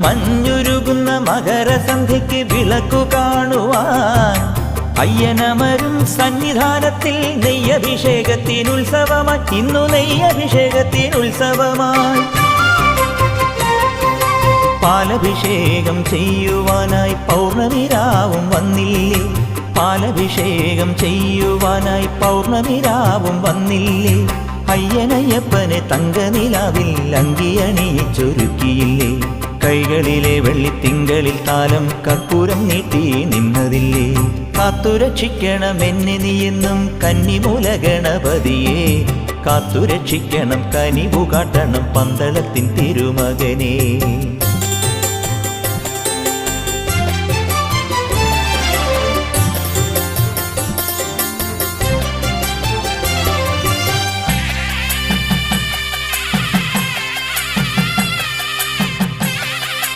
മഞ്ഞുരുകുന്ന മകരസന്ധ്യയ്ക്ക് വിളക്കു കാണുവാൻ അയ്യനമരും സന്നിധാനത്തിൽ നെയ്യഭിഷേകത്തിനുത്സവമായി. ഇന്നു നെയ്യഭിഷേകത്തിനുത്സവമായി. പാലഭിഷേകം ചെയ്യുവാനായി പൗർണമിരാവും വന്നില്ലേ? പാലഭിഷേകം ചെയ്യുവാനായി പൗർണമിരാവും വന്നില്ലേ? അയ്യനയ്യപ്പനെ തങ്കനിലാവിൽ അങ്കിയണിയിച്ചൊരുക്കിയില്ലേ? കൈകളിലെ വെള്ളിത്തിങ്കളിൽ താലം കർപ്പൂരം നീട്ടി നിന്നതില്ലേ? കാത്തുരക്ഷിക്കണമെന്നെ നീയെന്നും കന്നിമൂല ഗണപതിയെ, കാത്തുരക്ഷിക്കണം കനിവു കാട്ടണം പന്തളത്തിൻ തിരുമകനേ.